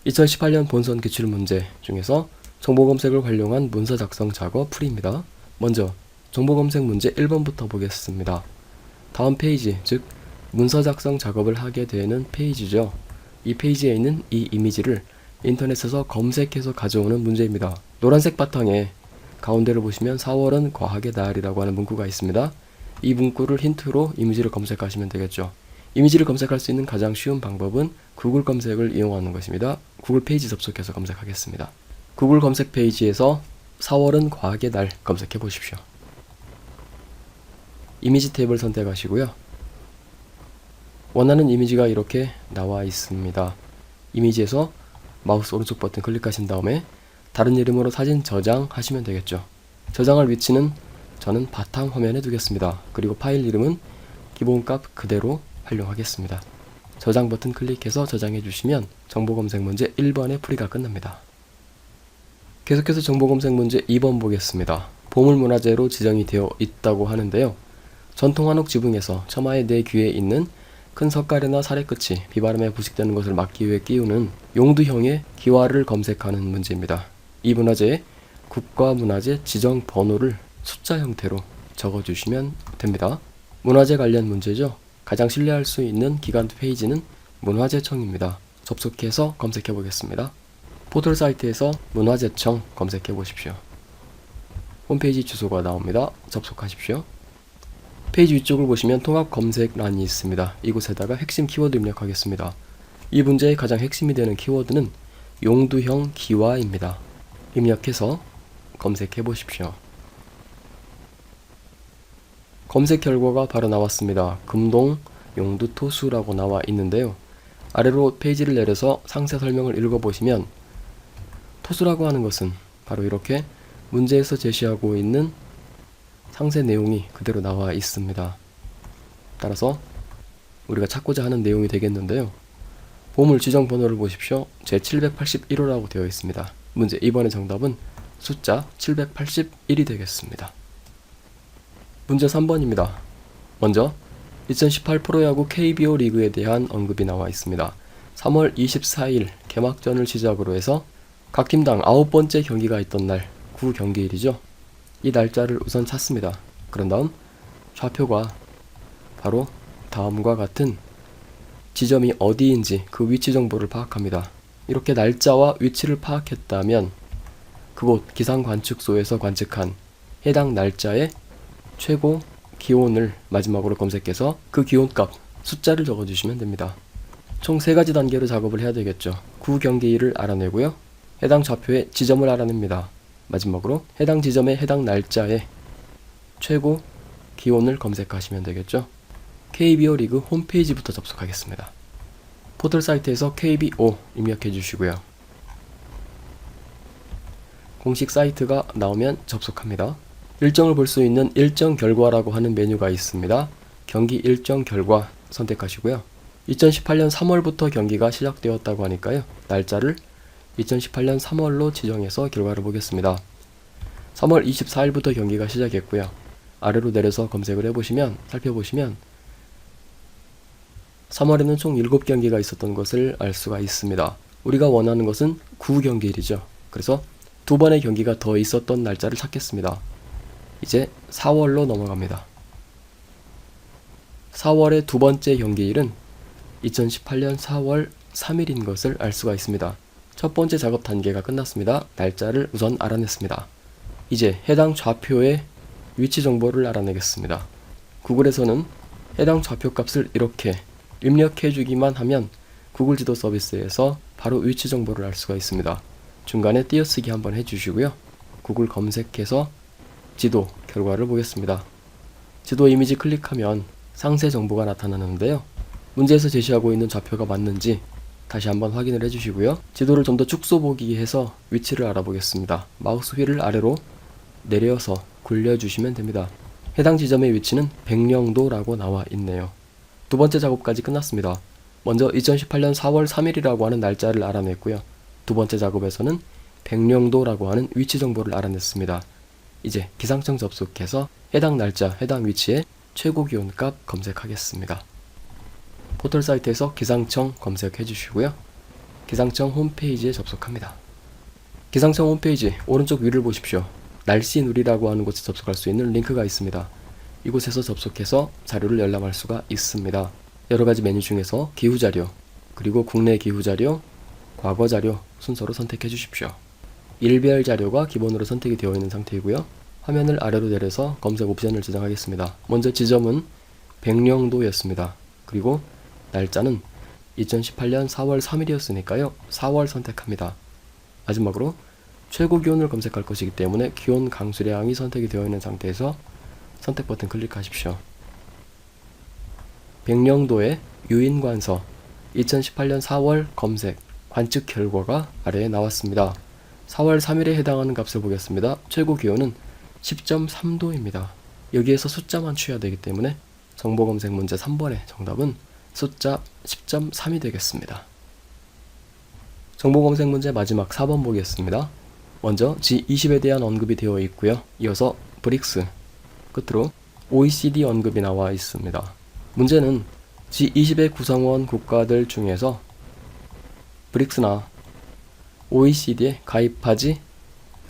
2018년 본선 기출문제 중에서 정보검색을 활용한 문서 작성 작업 풀이입니다. 먼저 정보검색 문제 1번부터 보겠습니다. 다음 페이지, 즉 문서 작성 작업을 하게 되는 페이지죠. 이 페이지에 있는 이 이미지를 인터넷에서 검색해서 가져오는 문제입니다. 노란색 바탕에 가운데를 보시면 4월은 과학의 날이라고 하는 문구가 있습니다. 이 문구를 힌트로 이미지를 검색하시면 되겠죠. 이미지를 검색할 수 있는 가장 쉬운 방법은 구글 검색을 이용하는 것입니다. 구글 페이지 접속해서 검색하겠습니다. 구글 검색 페이지에서 4월은 과학의 날 검색해 보십시오. 이미지 탭을 선택하시고요. 원하는 이미지가 이렇게 나와 있습니다. 이미지에서 마우스 오른쪽 버튼 클릭하신 다음에 다른 이름으로 사진 저장하시면 되겠죠. 저장할 위치는 저는 바탕 화면에 두겠습니다. 그리고 파일 이름은 기본값 그대로 활용하겠습니다. 저장 버튼 클릭해서 저장해 주시면 정보검색 문제 1번의 풀이가 끝납니다. 계속해서 정보검색 문제 2번 보겠습니다. 보물문화재로 지정이 되어 있다고 하는데요. 전통 한옥 지붕에서 처마의 내 귀에 있는 큰 석가래나 사례 끝이 비바람에 부식되는 것을 막기 위해 끼우는 용두형의 기와를 검색하는 문제입니다. 이 문화재의 국가문화재 지정 번호를 숫자 형태로 적어주시면 됩니다. 문화재 관련 문제죠. 가장 신뢰할 수 있는 기관 페이지는 문화재청입니다. 접속해서 검색해 보겠습니다. 포털 사이트에서 문화재청 검색해 보십시오. 홈페이지 주소가 나옵니다. 접속하십시오. 페이지 위쪽을 보시면 통합 검색란이 있습니다. 이곳에다가 핵심 키워드 입력하겠습니다. 이 문제의 가장 핵심이 되는 키워드는 용두형 기와입니다. 입력해서 검색해 보십시오. 검색 결과가 바로 나왔습니다. 금동 용두토수라고 나와 있는데요. 아래로 페이지를 내려서 상세 설명을 읽어보시면 토수라고 하는 것은 바로 이렇게 문제에서 제시하고 있는 상세 내용이 그대로 나와 있습니다. 따라서 우리가 찾고자 하는 내용이 되겠는데요. 보물 지정 번호를 보십시오. 제781호라고 되어 있습니다. 문제 2번의 정답은 숫자 781이 되겠습니다. 문제 3번입니다. 먼저 2018 프로야구 KBO 리그에 대한 언급이 나와 있습니다. 3월 24일 개막전을 시작으로 해서 각 팀당 9번째 경기가 있던 날 9경기일이죠. 이 날짜를 우선 찾습니다. 그런 다음 좌표가 바로 다음과 같은 지점이 어디인지 그 위치 정보를 파악합니다. 이렇게 날짜와 위치를 파악했다면 그곳 기상관측소에서 관측한 해당 날짜의 최고 기온을 마지막으로 검색해서 그 기온값 숫자를 적어주시면 됩니다. 총 3가지 단계로 작업을 해야 되겠죠. 9경기일을 알아내고요. 해당 좌표의 지점을 알아냅니다. 마지막으로 해당 지점의 해당 날짜의 최고 기온을 검색하시면 되겠죠. KBO 리그 홈페이지부터 접속하겠습니다. 포털 사이트에서 KBO 입력해 주시고요. 공식 사이트가 나오면 접속합니다. 일정을 볼 수 있는 일정 결과라고 하는 메뉴가 있습니다. 경기 일정 결과 선택하시고요. 2018년 3월부터 경기가 시작되었다고 하니까요. 날짜를 2018년 3월로 지정해서 결과를 보겠습니다. 3월 24일부터 경기가 시작했고요. 아래로 내려서 검색을 해보시면 살펴보시면 3월에는 총 7경기가 있었던 것을 알 수가 있습니다. 우리가 원하는 것은 9경기일이죠. 그래서 2번의 경기가 더 있었던 날짜를 찾겠습니다. 이제 4월로 넘어갑니다. 4월의 2번째 경기일은 2018년 4월 3일인 것을 알 수가 있습니다. 첫 번째 작업 단계가 끝났습니다. 날짜를 우선 알아냈습니다. 이제 해당 좌표의 위치 정보를 알아내겠습니다. 구글에서는 해당 좌표 값을 이렇게 입력해 주기만 하면 구글 지도 서비스에서 바로 위치 정보를 알 수가 있습니다. 중간에 띄어쓰기 한번 해주시고요. 구글 검색해서 지도 결과를 보겠습니다. 지도 이미지 클릭하면 상세 정보가 나타나는데요. 문제에서 제시하고 있는 좌표가 맞는지 다시 한번 확인을 해주시고요. 지도를 좀 더 축소 보기 해서 위치를 알아보겠습니다. 마우스 휠을 아래로 내려서 굴려주시면 됩니다. 해당 지점의 위치는 백령도라고 나와 있네요. 2번째 작업까지 끝났습니다. 먼저 2018년 4월 3일이라고 하는 날짜를 알아냈고요. 2번째 작업에서는 백령도라고 하는 위치 정보를 알아냈습니다. 이제 기상청 접속해서 해당 날짜, 해당 위치에 최고 기온값 검색하겠습니다. 포털 사이트에서 기상청 검색해 주시고요. 기상청 홈페이지에 접속합니다. 기상청 홈페이지 오른쪽 위를 보십시오. 날씨 누리라고 하는 곳에 접속할 수 있는 링크가 있습니다. 이곳에서 접속해서 자료를 열람할 수가 있습니다. 여러가지 메뉴 중에서 기후자료, 그리고 국내 기후자료, 과거자료 순서로 선택해 주십시오. 일별 자료가 기본으로 선택이 되어 있는 상태이고요. 화면을 아래로 내려서 검색 옵션을 지정하겠습니다. 먼저 지점은 백령도였습니다. 그리고 날짜는 2018년 4월 3일이었으니까요. 4월 선택합니다. 마지막으로 최고 기온을 검색할 것이기 때문에 기온 강수량이 선택이 되어 있는 상태에서 선택 버튼 클릭하십시오. 백령도의 유인관서 2018년 4월 검색 관측 결과가 아래에 나왔습니다. 4월 3일에 해당하는 값을 보겠습니다. 최고 기온은 10.3도입니다. 여기에서 숫자만 취해야 되기 때문에 정보 검색 문제 3번의 정답은 숫자 10.3이 되겠습니다. 정보 검색 문제 마지막 4번 보겠습니다. 먼저 G20에 대한 언급이 되어 있고요. 이어서 브릭스, 끝으로 OECD 언급이 나와 있습니다. 문제는 G20의 구성원 국가들 중에서 브릭스나 OECD에 가입하지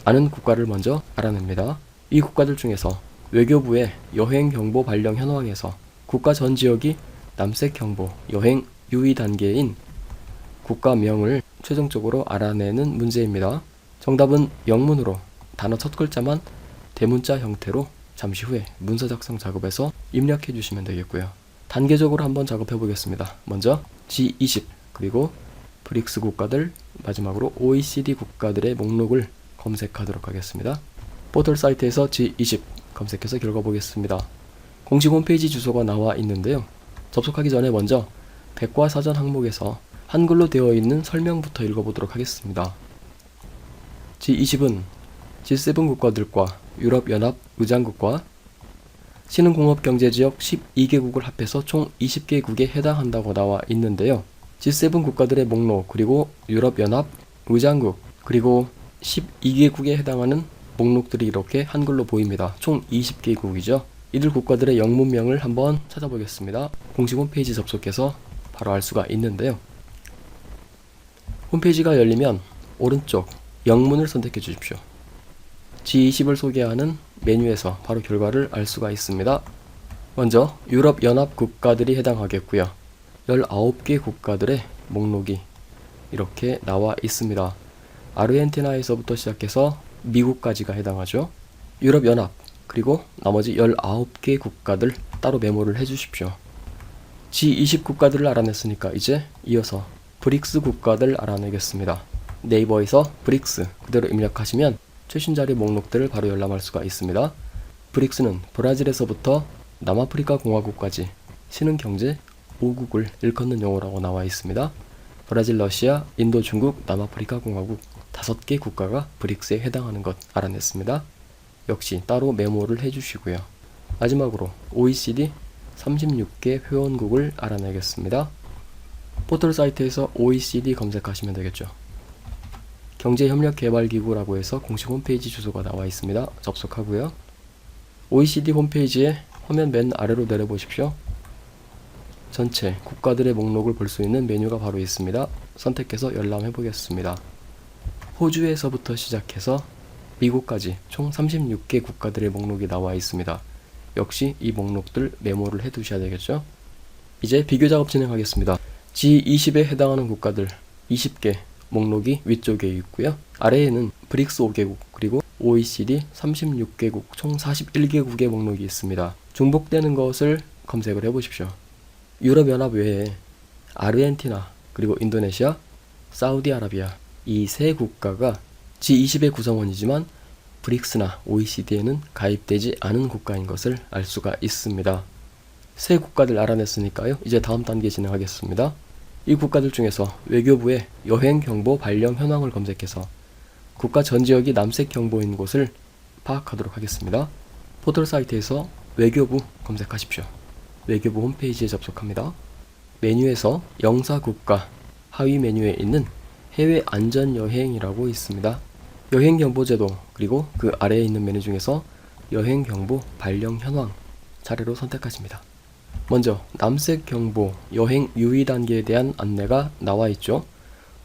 않은 국가를 먼저 알아냅니다. 이 국가들 중에서 외교부의 여행경보 발령 현황에서 국가 전 지역이 남색경보 여행 유의 단계인 국가명을 최종적으로 알아내는 문제입니다. 정답은 영문으로 단어 첫 글자만 대문자 형태로 잠시 후에 문서 작성 작업에서 입력해 주시면 되겠고요. 단계적으로 한번 작업해 보겠습니다. 먼저 G20 그리고 브릭스 국가들, 마지막으로 OECD 국가들의 목록을 검색하도록 하겠습니다. 포털 사이트에서 G20 검색해서 결과 보겠습니다. 공식 홈페이지 주소가 나와 있는데요. 접속하기 전에 먼저 백과사전 항목에서 한글로 되어 있는 설명부터 읽어보도록 하겠습니다. G20은 G7 국가들과 유럽연합 의장국과 신흥공업경제지역 12개국을 합해서 총 20개국에 해당한다고 나와 있는데요. G7 국가들의 목록, 그리고 유럽연합 의장국, 그리고 12개국에 해당하는 목록들이 이렇게 한글로 보입니다. 총 20개국이죠. 이들 국가들의 영문명을 한번 찾아보겠습니다. 공식 홈페이지 접속해서 바로 알 수가 있는데요. 홈페이지가 열리면 오른쪽 영문을 선택해 주십시오. G20을 소개하는 메뉴에서 바로 결과를 알 수가 있습니다. 먼저 유럽연합 국가들이 해당하겠고요. 19개 국가들의 목록이 이렇게 나와 있습니다. 아르헨티나에서부터 시작해서 미국까지가 해당하죠. 유럽연합, 그리고 나머지 19개 국가들 따로 메모를 해주십시오. G20 국가들을 알아냈으니까 이제 이어서 브릭스 국가들 알아내겠습니다. 네이버에서 브릭스 그대로 입력하시면 최신 자료 목록들을 바로 열람할 수가 있습니다. 브릭스는 브라질에서부터 남아프리카 공화국까지 신흥경제 5국을 일컫는 용어라고 나와 있습니다. 브라질, 러시아, 인도, 중국, 남아프리카 공화국 5개 국가가 브릭스에 해당하는 것 알아냈습니다. 역시 따로 메모를 해주시고요. 마지막으로 OECD 36개 회원국을 알아내겠습니다. 포털 사이트에서 OECD 검색하시면 되겠죠. 경제협력개발기구라고 해서 공식 홈페이지 주소가 나와 있습니다. 접속하고요. OECD 홈페이지에 화면 맨 아래로 내려보십시오. 전체 국가들의 목록을 볼 수 있는 메뉴가 바로 있습니다. 선택해서 열람해 보겠습니다. 호주에서부터 시작해서 미국까지 총 36개 국가들의 목록이 나와 있습니다. 역시 이 목록들 메모를 해 두셔야 되겠죠. 이제 비교 작업 진행하겠습니다. G20에 해당하는 국가들 20개 목록이 위쪽에 있고요. 아래에는 브릭스 5개국 그리고 OECD 36개국 총 41개국의 목록이 있습니다. 중복되는 것을 검색을 해보십시오. 유럽연합 외에 아르헨티나 그리고 인도네시아, 사우디아라비아 이 세 국가가 G20의 구성원이지만 브릭스나 OECD에는 가입되지 않은 국가인 것을 알 수가 있습니다. 세 국가들 알아냈으니까요. 이제 다음 단계 진행하겠습니다. 이 국가들 중에서 외교부의 여행경보 발령 현황을 검색해서 국가 전 지역이 남색 경보인 곳을 파악하도록 하겠습니다. 포털 사이트에서 외교부 검색하십시오. 외교부 홈페이지에 접속합니다. 메뉴에서 영사국가 하위 메뉴에 있는 해외 안전여행이라고 있습니다. 여행경보제도 그리고 그 아래에 있는 메뉴 중에서 여행경보 발령 현황 차례로 선택하십니다. 먼저 남색 경보 여행 유의 단계에 대한 안내가 나와 있죠.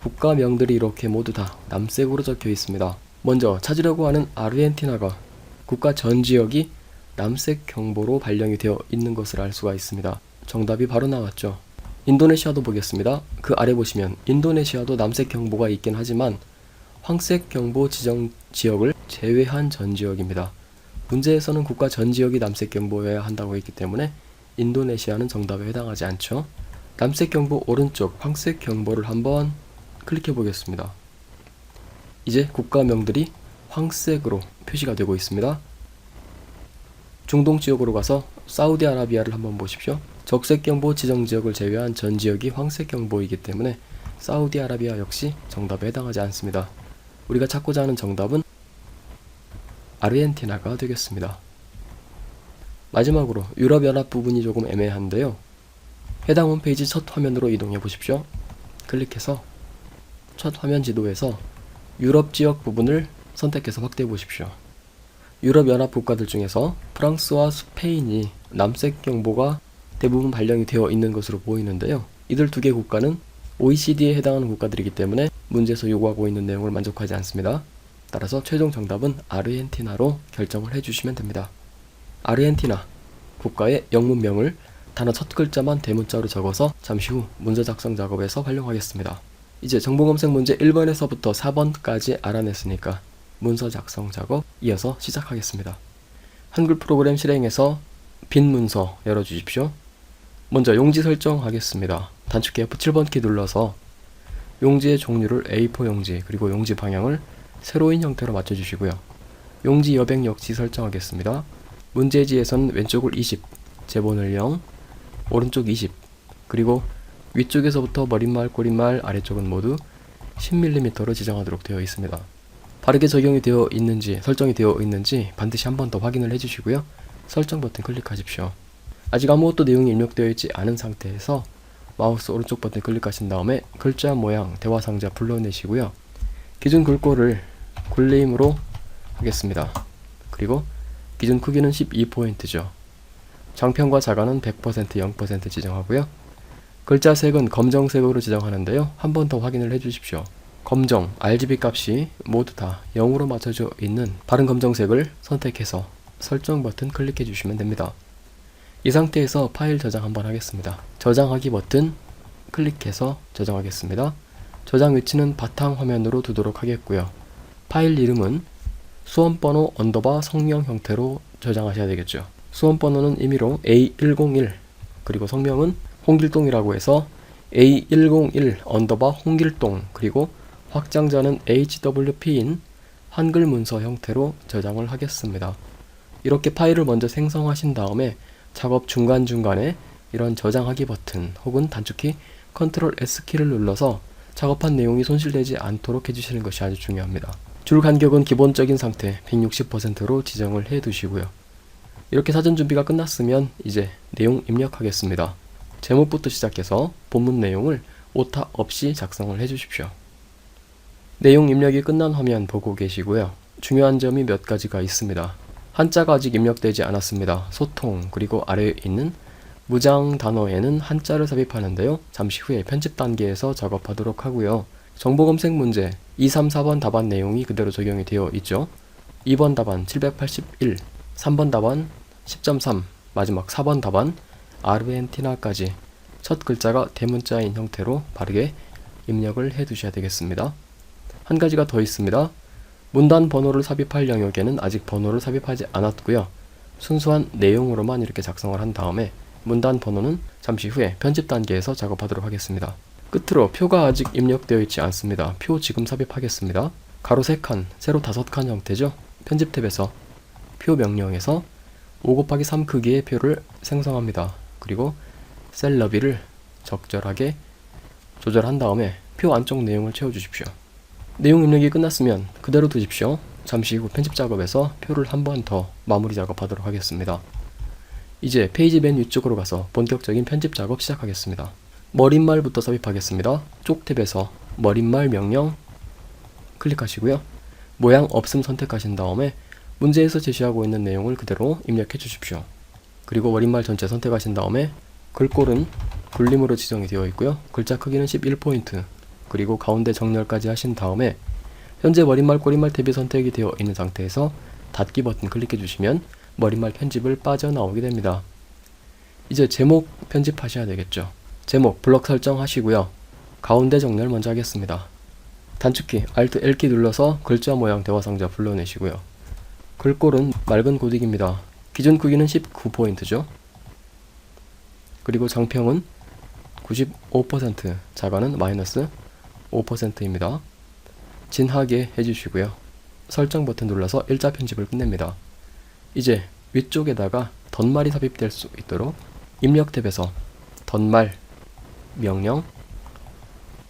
국가명들이 이렇게 모두 다 남색으로 적혀 있습니다. 먼저 찾으려고 하는 아르헨티나가 국가 전 지역이 남색 경보로 발령이 되어 있는 것을 알 수가 있습니다. 정답이 바로 나왔죠. 인도네시아도 보겠습니다. 그 아래 보시면 인도네시아도 남색 경보가 있긴 하지만 황색 경보 지정 지역을 제외한 전 지역입니다. 문제에서는 국가 전 지역이 남색 경보여야 한다고 했기 때문에 인도네시아는 정답에 해당하지 않죠. 남색 경보 오른쪽 황색 경보를 한번 클릭해 보겠습니다. 이제 국가명들이 황색으로 표시가 되고 있습니다. 중동 지역으로 가서 사우디아라비아를 한번 보십시오. 적색 경보 지정 지역을 제외한 전 지역이 황색 경보이기 때문에 사우디아라비아 역시 정답에 해당하지 않습니다. 우리가 찾고자 하는 정답은 아르헨티나가 되겠습니다. 마지막으로 유럽연합 부분이 조금 애매한데요. 해당 홈페이지 첫 화면으로 이동해 보십시오. 클릭해서 첫 화면 지도에서 유럽 지역 부분을 선택해서 확대해 보십시오. 유럽연합 국가들 중에서 프랑스와 스페인이 남색 경보가 대부분 발령이 되어 있는 것으로 보이는데요. 이들 두 개 국가는 OECD에 해당하는 국가들이기 때문에 문제에서 요구하고 있는 내용을 만족하지 않습니다. 따라서 최종 정답은 아르헨티나로 결정을 해주시면 됩니다. 아르헨티나 국가의 영문명을 단어 첫 글자만 대문자로 적어서 잠시 후 문서 작성 작업에서 활용하겠습니다. 이제 정보검색 문제 1번에서부터 4번까지 알아냈으니까 문서 작성 작업 이어서 시작하겠습니다. 한글 프로그램 실행해서 빈 문서 열어주십시오. 먼저 용지 설정하겠습니다. 단축키 F7번 키 눌러서 용지의 종류를 A4 용지 그리고 용지 방향을 세로인 형태로 맞춰주시고요. 용지 여백 역시 설정하겠습니다. 문제지에서는 왼쪽을 20, 제본을 0, 오른쪽 20, 그리고 위쪽에서부터 머릿말, 꼬릿말, 아래쪽은 모두 10mm로 지정하도록 되어 있습니다. 바르게 적용이 되어 있는지, 설정이 되어 있는지 반드시 한 번 더 확인을 해주시고요. 설정 버튼 클릭하십시오. 아직 아무것도 내용이 입력되어 있지 않은 상태에서 마우스 오른쪽 버튼 클릭하신 다음에 글자 모양, 대화 상자 불러내시고요. 기준 글꼴을 굴림으로 하겠습니다. 그리고 기준 크기는 12포인트죠. 장편과 자간은 100%, 0% 지정하고요. 글자 색은 검정색으로 지정하는데요. 한 번 더 확인을 해주십시오. 검정, RGB 값이 모두 다 0으로 맞춰져 있는 바른 검정색을 선택해서 설정 버튼 클릭해 주시면 됩니다. 이 상태에서 파일 저장 한번 하겠습니다. 저장하기 버튼 클릭해서 저장하겠습니다. 저장 위치는 바탕 화면으로 두도록 하겠고요. 파일 이름은 수험번호 언더바 성명 형태로 저장하셔야 되겠죠. 수험번호는 임의로 A101 그리고 성명은 홍길동이라고 해서 A101 언더바 홍길동 그리고 확장자는 HWP인 한글 문서 형태로 저장을 하겠습니다. 이렇게 파일을 먼저 생성하신 다음에 작업 중간중간에 이런 저장하기 버튼 혹은 단축키 Ctrl S키를 눌러서 작업한 내용이 손실되지 않도록 해주시는 것이 아주 중요합니다. 줄 간격은 기본적인 상태 160%로 지정을 해 두시고요. 이렇게 사전 준비가 끝났으면 이제 내용 입력하겠습니다. 제목부터 시작해서 본문 내용을 오타 없이 작성을 해 주십시오. 내용 입력이 끝난 화면 보고 계시고요. 중요한 점이 몇 가지가 있습니다. 한자가 아직 입력되지 않았습니다. 소통 그리고 아래에 있는 무장 단어에는 한자를 삽입하는데요. 잠시 후에 편집 단계에서 작업하도록 하고요. 정보검색 문제 2, 3, 4번 답안 내용이 그대로 적용이 되어 있죠. 2번 답안 781, 3번 답안 10.3, 마지막 4번 답안 아르헨티나까지 첫 글자가 대문자인 형태로 바르게 입력을 해 두셔야 되겠습니다. 한 가지가 더 있습니다. 문단 번호를 삽입할 영역에는 아직 번호를 삽입하지 않았고요. 순수한 내용으로만 이렇게 작성을 한 다음에 문단 번호는 잠시 후에 편집 단계에서 작업하도록 하겠습니다. 끝으로 표가 아직 입력되어 있지 않습니다. 표 지금 삽입하겠습니다. 가로 3칸, 세로 5칸 형태죠. 편집 탭에서 표 명령에서 5×3 크기의 표를 생성합니다. 그리고 셀 너비를 적절하게 조절한 다음에 표 안쪽 내용을 채워주십시오. 내용 입력이 끝났으면 그대로 두십시오. 잠시 후 편집 작업에서 표를 한 번 더 마무리 작업하도록 하겠습니다. 이제 페이지 맨 위쪽으로 가서 본격적인 편집 작업 시작하겠습니다. 머릿말부터 삽입하겠습니다. 쪽 탭에서 머릿말 명령 클릭하시고요. 모양 없음 선택하신 다음에 문제에서 제시하고 있는 내용을 그대로 입력해 주십시오. 그리고 머릿말 전체 선택하신 다음에 글꼴은 굴림으로 지정이 되어 있고요. 글자 크기는 11포인트, 그리고 가운데 정렬까지 하신 다음에 현재 머릿말 꼬릿말 탭이 선택이 되어 있는 상태에서 닫기 버튼 클릭해 주시면 머릿말 편집을 빠져나오게 됩니다. 이제 제목 편집하셔야 되겠죠. 제목 블럭 설정하시고요. 가운데 정렬 먼저 하겠습니다. 단축키 Alt L키 눌러서 글자 모양 대화 상자 불러내시고요. 글꼴은 맑은 고딕입니다. 기준 크기는 19포인트죠. 그리고 장평은 95%, 자가는 마이너스 5%입니다. 진하게 해주시고요. 설정 버튼 눌러서 일자 편집을 끝냅니다. 이제 위쪽에다가 덧말이 삽입될 수 있도록 입력 탭에서 덧말 명령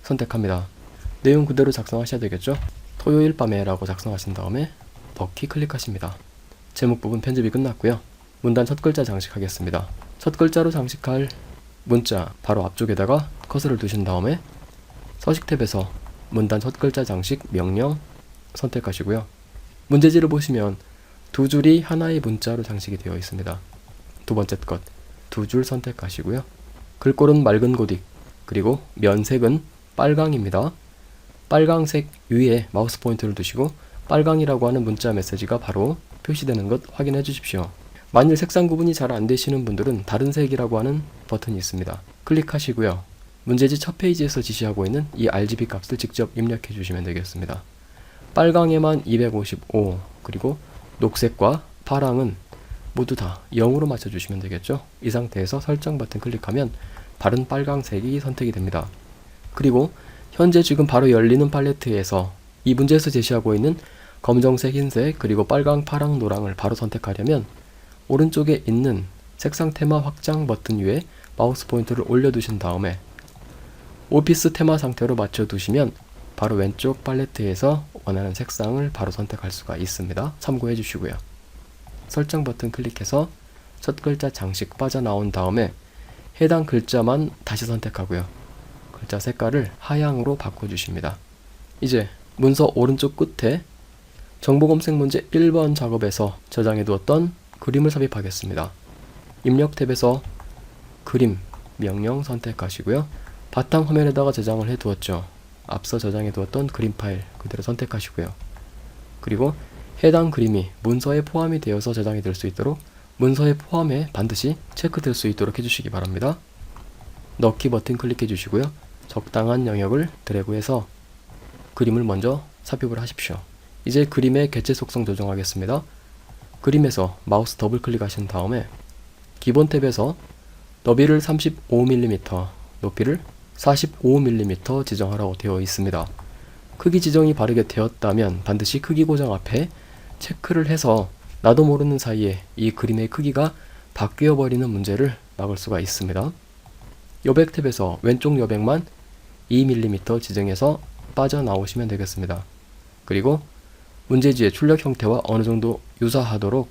선택합니다. 내용 그대로 작성하셔야 되겠죠? 토요일 밤에 라고 작성하신 다음에 넣기 클릭하십니다. 제목 부분 편집이 끝났고요. 문단 첫 글자 장식하겠습니다. 첫 글자로 장식할 문자 바로 앞쪽에다가 커서를 두신 다음에 서식 탭에서 문단 첫 글자 장식 명령 선택하시고요. 문제지를 보시면 두 줄이 하나의 문자로 장식이 되어 있습니다. 두 번째 것, 두 줄 선택하시고요. 글꼴은 맑은 고딕, 그리고 면색은 빨강입니다. 빨강색 위에 마우스 포인트를 두시고 빨강이라고 하는 문자 메시지가 바로 표시되는 것 확인해 주십시오. 만일 색상 구분이 잘 안 되시는 분들은 다른 색이라고 하는 버튼이 있습니다. 클릭하시고요. 문제지 첫 페이지에서 지시하고 있는 이 RGB 값을 직접 입력해 주시면 되겠습니다. 빨강에만 255, 그리고 녹색과 파랑은 모두 다 0으로 맞춰주시면 되겠죠. 이 상태에서 설정 버튼 클릭하면 바른 빨강색이 선택이 됩니다. 그리고 현재 지금 바로 열리는 팔레트에서 이 문제에서 제시하고 있는 검정색, 흰색, 그리고 빨강, 파랑, 노랑을 바로 선택하려면 오른쪽에 있는 색상 테마 확장 버튼 위에 마우스 포인터를 올려두신 다음에 오피스 테마 상태로 맞춰두시면 바로 왼쪽 팔레트에서 원하는 색상을 바로 선택할 수가 있습니다. 참고해 주시고요. 설정 버튼 클릭해서 첫 글자 장식 빠져나온 다음에 해당 글자만 다시 선택하고요. 글자 색깔을 하향으로 바꿔주십니다. 이제 문서 오른쪽 끝에 정보 검색 문제 1번 작업에서 저장해 두었던 그림을 삽입하겠습니다. 입력 탭에서 그림 명령 선택하시고요. 바탕 화면에다가 저장을 해 두었죠. 앞서 저장해 두었던 그림 파일 그대로 선택하시고요. 그리고 해당 그림이 문서에 포함이 되어서 저장이 될 수 있도록 문서의 포함에 반드시 체크될 수 있도록 해주시기 바랍니다. 넣기 버튼 클릭해 주시고요. 적당한 영역을 드래그해서 그림을 먼저 삽입을 하십시오. 이제 그림의 개체 속성 조정하겠습니다. 그림에서 마우스 더블 클릭하신 다음에 기본 탭에서 너비를 35mm, 높이를 45mm 지정하라고 되어 있습니다. 크기 지정이 바르게 되었다면 반드시 크기 고정 앞에 체크를 해서 나도 모르는 사이에 이 그림의 크기가 바뀌어 버리는 문제를 막을 수가 있습니다. 여백 탭에서 왼쪽 여백만 2mm 지정해서 빠져나오시면 되겠습니다. 그리고 문제지의 출력 형태와 어느 정도 유사하도록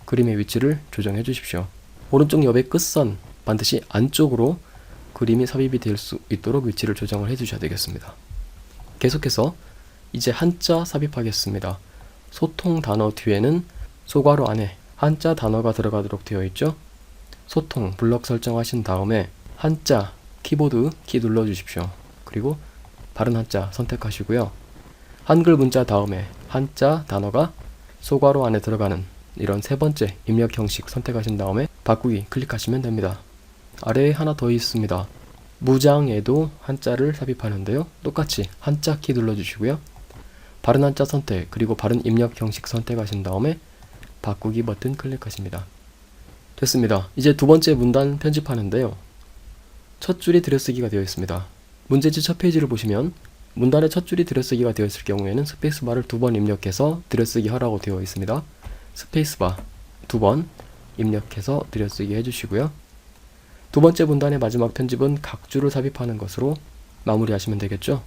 그림의 위치를 조정해 주십시오. 오른쪽 여백 끝선 반드시 안쪽으로 그림이 삽입이 될 수 있도록 위치를 조정을 해 주셔야 되겠습니다. 계속해서 이제 한자 삽입하겠습니다. 소통 단어 뒤에는 소괄호 안에 한자 단어가 들어가도록 되어 있죠. 소통 블럭 설정하신 다음에 한자 키보드 키 눌러 주십시오. 그리고 바른 한자 선택하시고요. 한글 문자 다음에 한자 단어가 소괄호 안에 들어가는 이런 세 번째 입력 형식 선택하신 다음에 바꾸기 클릭하시면 됩니다. 아래에 하나 더 있습니다. 무장에도 한자를 삽입하는데요. 똑같이 한자 키 눌러주시고요. 바른 한자 선택 그리고 바른 입력 형식 선택하신 다음에 바꾸기 버튼 클릭하십니다. 됐습니다. 이제 두 번째 문단 편집하는데요. 첫 줄이 들여쓰기가 되어 있습니다. 문제지 첫 페이지를 보시면 문단의 첫 줄이 들여쓰기가 되어 있을 경우에는 스페이스바를 두 번 입력해서 들여쓰기 하라고 되어 있습니다. 스페이스바 두 번 입력해서 들여쓰기 해주시고요. 두 번째 문단의 마지막 편집은 각주를 삽입하는 것으로 마무리하시면 되겠죠.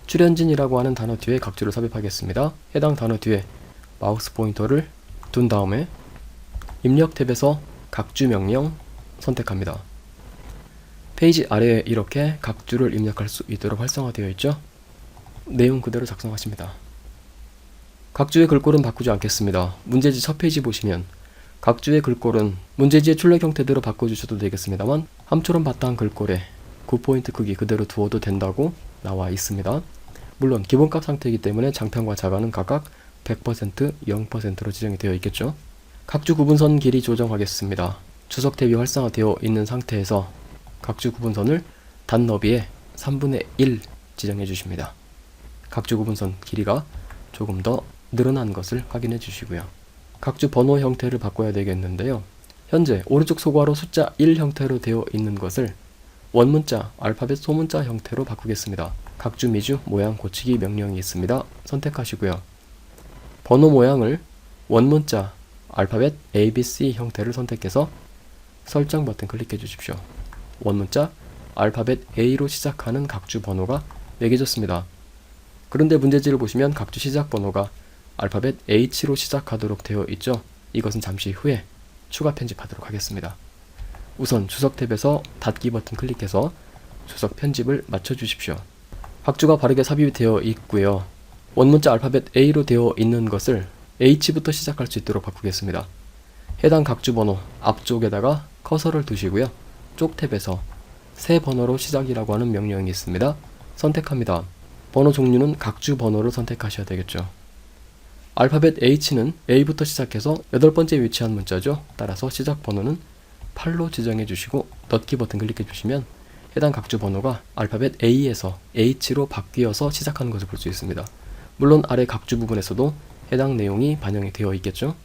출연진이라고 하는 단어 뒤에 각주를 삽입하겠습니다. 해당 단어 뒤에 마우스 포인터를 둔 다음에 입력 탭에서 각주 명령 선택합니다. 페이지 아래에 이렇게 각주를 입력할 수 있도록 활성화되어 있죠. 내용 그대로 작성하십니다. 각주의 글꼴은 바꾸지 않겠습니다. 문제지 첫 페이지 보시면 각주의 글꼴은 문제지의 출력 형태대로 바꿔주셔도 되겠습니다만 함초롬 바탕 글꼴에 9포인트 크기 그대로 두어도 된다고 나와 있습니다. 물론 기본값 상태이기 때문에 장편과 자간은 각각 100%, 0%로 지정이 되어 있겠죠. 각주 구분선 길이 조정하겠습니다. 주석 탭이 활성화되어 있는 상태에서 각주 구분선을 단너비의 3분의 1 지정해 주십니다. 각주 구분선 길이가 조금 더 늘어난 것을 확인해 주시고요. 각주 번호 형태를 바꿔야 되겠는데요. 현재 오른쪽 소괄호 숫자 1 형태로 되어 있는 것을 원문자, 알파벳 소문자 형태로 바꾸겠습니다. 각주 미주 모양 고치기 명령이 있습니다. 선택하시고요. 번호 모양을 원문자, 알파벳 ABC 형태를 선택해서 설정 버튼 클릭해 주십시오. 원문자, 알파벳 A로 시작하는 각주 번호가 매겨졌습니다. 그런데 문제지를 보시면 각주 시작 번호가 알파벳 H로 시작하도록 되어 있죠. 이것은 잠시 후에 추가 편집하도록 하겠습니다. 우선 주석 탭에서 닫기 버튼 클릭해서 주석 편집을 맞춰 주십시오. 각주가 바르게 삽입이 되어 있고요. 원문자 알파벳 A로 되어 있는 것을 H부터 시작할 수 있도록 바꾸겠습니다. 해당 각주 번호 앞쪽에다가 커서를 두시고요. 쪽 탭에서 새 번호로 시작이라고 하는 명령이 있습니다. 선택합니다. 번호 종류는 각주 번호를 선택하셔야 되겠죠. 알파벳 H는 A부터 시작해서 8번째 위치한 문자죠. 따라서 시작 번호는 8로 지정해 주시고 넣기 버튼 클릭해 주시면 해당 각주 번호가 알파벳 A에서 H로 바뀌어서 시작하는 것을 볼 수 있습니다. 물론 아래 각주 부분에서도 해당 내용이 반영이 되어 있겠죠.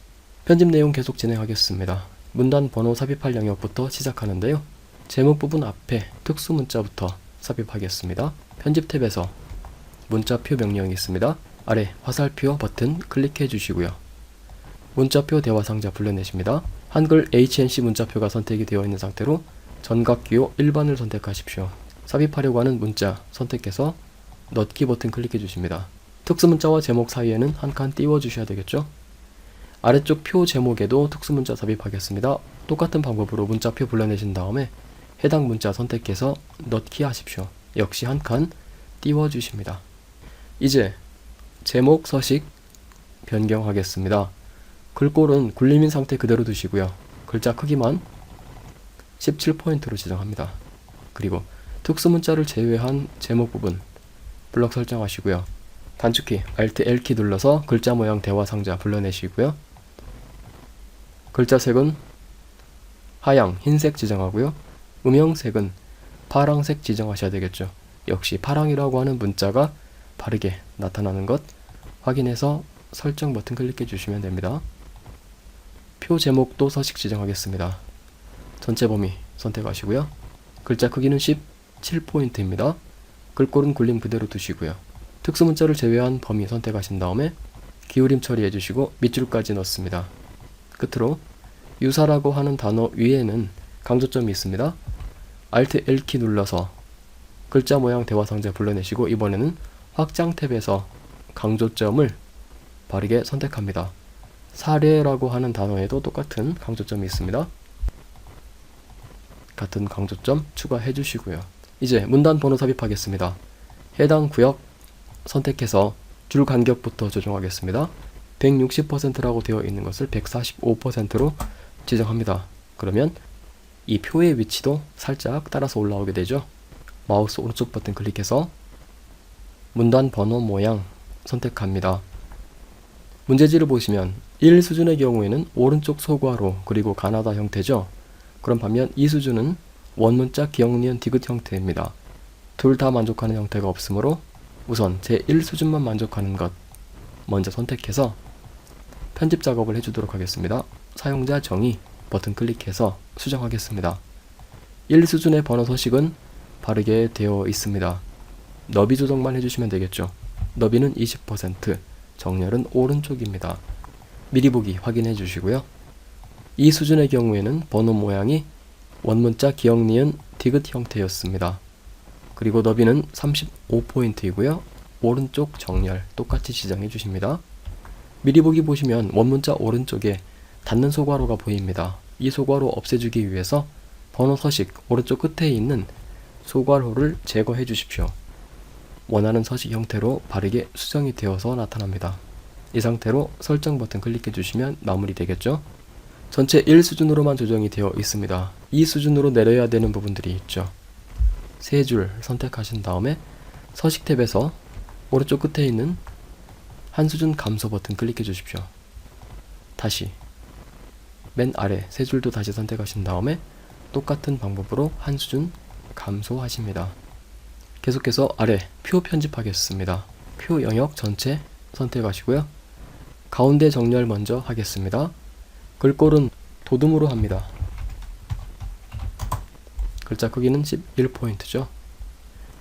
편집 내용 계속 진행하겠습니다. 문단 번호 삽입할 영역부터 시작하는데요. 제목 부분 앞에 특수 문자부터 삽입하겠습니다. 편집 탭에서 문자표 명령이 있습니다. 아래 화살표 버튼 클릭해 주시고요. 문자표 대화 상자 불러내십니다. 한글 HNC 문자표가 선택이 되어 있는 상태로 전각기호 1번을 선택하십시오. 삽입하려고 하는 문자 선택해서 넣기 버튼 클릭해 주십니다. 특수문자와 제목 사이에는 한 칸 띄워 주셔야 되겠죠. 아래쪽 표 제목에도 특수문자 삽입하겠습니다. 똑같은 방법으로 문자표 불러내신 다음에 해당 문자 선택해서 넣기 하십시오. 역시 한 칸 띄워 주십니다. 이제 제목 서식 변경하겠습니다. 글꼴은 굴림인 상태 그대로 두시고요. 글자 크기만 17포인트로 지정합니다. 그리고 특수문자를 제외한 제목 부분 블럭 설정하시고요. 단축키 Alt L키 눌러서 글자 모양 대화 상자 불러내시고요. 글자 색은 하양, 흰색 지정하고요. 음영색은 파랑색 지정하셔야 되겠죠. 역시 파랑이라고 하는 문자가 바르게 나타나는 것 확인해서 설정 버튼 클릭해 주시면 됩니다. 표 제목도 서식 지정하겠습니다. 전체 범위 선택하시고요. 글자 크기는 17포인트입니다. 글꼴은 굴림 그대로 두시고요. 특수문자를 제외한 범위 선택하신 다음에 기울임 처리해 주시고 밑줄까지 넣습니다. 끝으로 유사라고 하는 단어 위에는 강조점이 있습니다. Alt L키 눌러서 글자 모양 대화 상자 불러내시고 이번에는 확장 탭에서 강조점을 바르게 선택합니다. 사례라고 하는 단어에도 똑같은 강조점이 있습니다. 같은 강조점 추가해 주시고요. 이제 문단 번호 삽입하겠습니다. 해당 구역 선택해서 줄 간격부터 조정하겠습니다. 160%라고 되어 있는 것을 145%로 지정합니다. 그러면 이 표의 위치도 살짝 따라서 올라오게 되죠. 마우스 오른쪽 버튼 클릭해서 문단 번호 모양 선택합니다. 문제지를 보시면 1 수준의 경우에는 오른쪽 소괄호 그리고 가나다 형태죠. 그럼 반면 2 수준은 원문자 기역, 니은, 디귿 형태입니다. 둘 다 만족하는 형태가 없으므로 우선 제1 수준만 만족하는 것 먼저 선택해서 편집 작업을 해주도록 하겠습니다. 사용자 정의 버튼 클릭해서 수정하겠습니다. 1 수준의 번호 서식은 바르게 되어 있습니다. 너비 조정만 해주시면 되겠죠. 너비는 20%, 정렬은 오른쪽입니다. 미리 보기 확인해 주시고요. 이 수준의 경우에는 번호 모양이 원문자 기역, 니은, 디귿 형태였습니다. 그리고 너비는 35포인트이고요. 오른쪽 정렬 똑같이 지정해 주십니다. 미리 보기 보시면 원문자 오른쪽에 닫는 소괄호가 보입니다. 이 소괄호 없애주기 위해서 번호 서식 오른쪽 끝에 있는 소괄호를 제거해 주십시오. 원하는 서식 형태로 바르게 수정이 되어서 나타납니다. 이 상태로 설정 버튼 클릭해 주시면 마무리 되겠죠? 전체 1 수준으로만 조정이 되어 있습니다. 2 수준으로 내려야 되는 부분들이 있죠. 세 줄 선택하신 다음에 서식 탭에서 오른쪽 끝에 있는 한 수준 감소 버튼 클릭해 주십시오. 다시 맨 아래 세 줄도 다시 선택하신 다음에 똑같은 방법으로 한 수준 감소하십니다. 계속해서 아래 표 편집하겠습니다. 표 영역 전체 선택하시고요. 가운데 정렬 먼저 하겠습니다. 글꼴은 도둠으로 합니다. 글자 크기는 11포인트죠.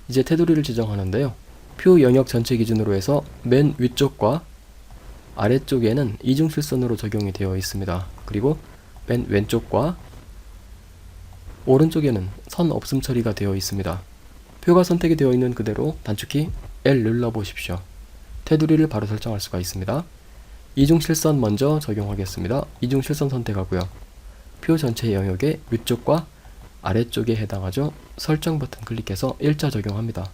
이제 테두리를 지정하는데요. 표 영역 전체 기준으로 해서 맨 위쪽과 아래쪽에는 이중실선으로 적용이 되어 있습니다. 그리고 맨 왼쪽과 오른쪽에는 선 없음 처리가 되어 있습니다. 표가 선택이 되어 있는 그대로 단축키 L 눌러 보십시오. 테두리를 바로 설정할 수가 있습니다. 이중실선 먼저 적용하겠습니다. 이중실선 선택하고요. 표 전체 영역의 위쪽과 아래쪽에 해당하죠. 설정 버튼 클릭해서 일자 적용합니다.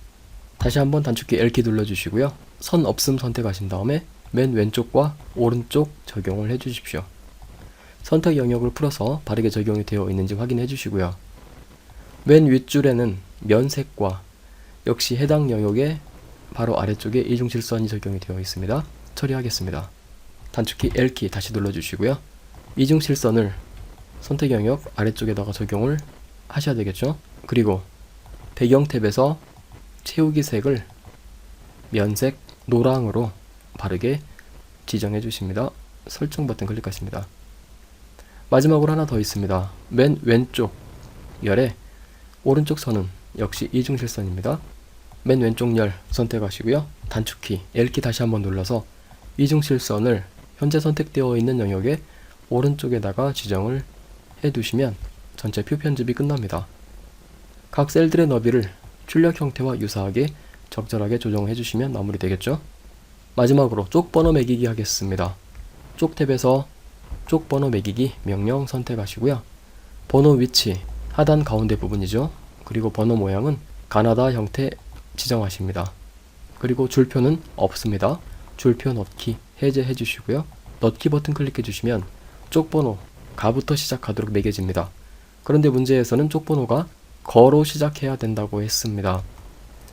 다시 한번 단축키 L키 눌러주시고요. 선 없음 선택하신 다음에 맨 왼쪽과 오른쪽 적용을 해주십시오. 선택 영역을 풀어서 바르게 적용이 되어 있는지 확인해 주시고요. 맨 윗줄에는 면색과 역시 해당 영역의 바로 아래쪽에 이중실선이 적용이 되어 있습니다. 처리하겠습니다. 단축키 L키 다시 눌러주시고요. 이중실선을 선택 영역 아래쪽에다가 적용을 하셔야 되겠죠. 그리고 배경 탭에서 채우기 색을 면색 노랑으로 바르게 지정해 주십니다. 설정 버튼 클릭하십니다. 마지막으로 하나 더 있습니다. 맨 왼쪽 열의 오른쪽 선은 역시 이중실선입니다. 맨 왼쪽 열 선택하시고요. 단축키 L키 다시 한번 눌러서 이중실선을 현재 선택되어 있는 영역의 오른쪽에다가 지정을 해두시면 전체 표 편집이 끝납니다. 각 셀들의 너비를 출력 형태와 유사하게 적절하게 조정해 주시면 마무리 되겠죠. 마지막으로 쪽 번호 매기기 하겠습니다. 쪽 탭에서 쪽 번호 매기기 명령 선택하시고요. 번호 위치 하단 가운데 부분이죠. 그리고 번호 모양은 가나다 형태 지정하십니다. 그리고 줄표는 없습니다. 줄표 넣기 해제해 주시고요. 넣기 버튼 클릭해 주시면 쪽 번호 가부터 시작하도록 매겨집니다. 그런데 문제에서는 쪽 번호가 거로 시작해야 된다고 했습니다.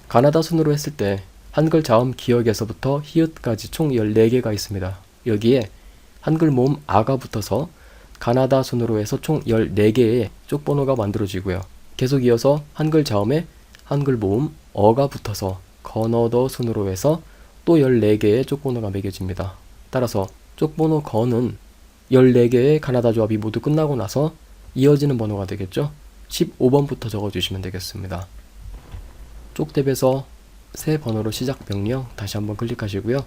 가나다 순으로 했을 때 한글 자음 기역에서부터 히읗까지 총 14개가 있습니다. 여기에 한글 모음 아가 붙어서 가나다 순으로 해서 총 14개의 쪽 번호가 만들어지고요. 계속 이어서 한글 자음에 한글 모음 어가 붙어서 건어더 순으로 해서 또 14개의 쪽 번호가 매겨집니다. 따라서 쪽 번호 건은 14개의 가나다 조합이 모두 끝나고 나서 이어지는 번호가 되겠죠. 15번부터 적어주시면 되겠습니다. 쪽 탭에서 새 번호로 시작 명령 다시 한번 클릭하시고요.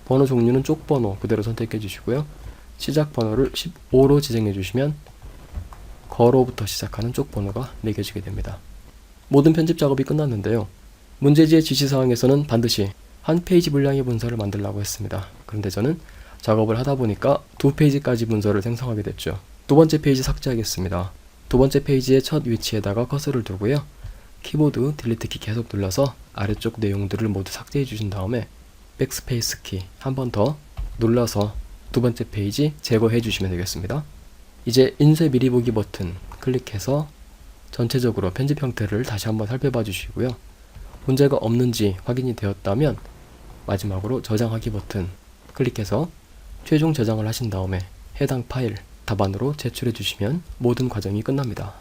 번호 종류는 쪽 번호 그대로 선택해 주시고요. 시작 번호를 15로 지정해 주시면 거로부터 시작하는 쪽 번호가 매겨지게 됩니다. 모든 편집 작업이 끝났는데요. 문제지의 지시사항에서는 반드시 한 페이지 분량의 문서를 만들라고 했습니다. 그런데 저는 작업을 하다 보니까 2페이지까지 문서를 생성하게 됐죠. 두 번째 페이지 삭제하겠습니다. 두 번째 페이지의 첫 위치에다가 커서를 두고요. 키보드 딜리트 키 계속 눌러서 아래쪽 내용들을 모두 삭제해 주신 다음에 백스페이스 키 한 번 더 눌러서 두 번째 페이지 제거해 주시면 되겠습니다. 이제 인쇄 미리 보기 버튼 클릭해서 전체적으로 편집 형태를 다시 한번 살펴봐 주시고요. 문제가 없는지 확인이 되었다면 마지막으로 저장하기 버튼 클릭해서 최종 저장을 하신 다음에 해당 파일 답안으로 제출해 주시면 모든 과정이 끝납니다.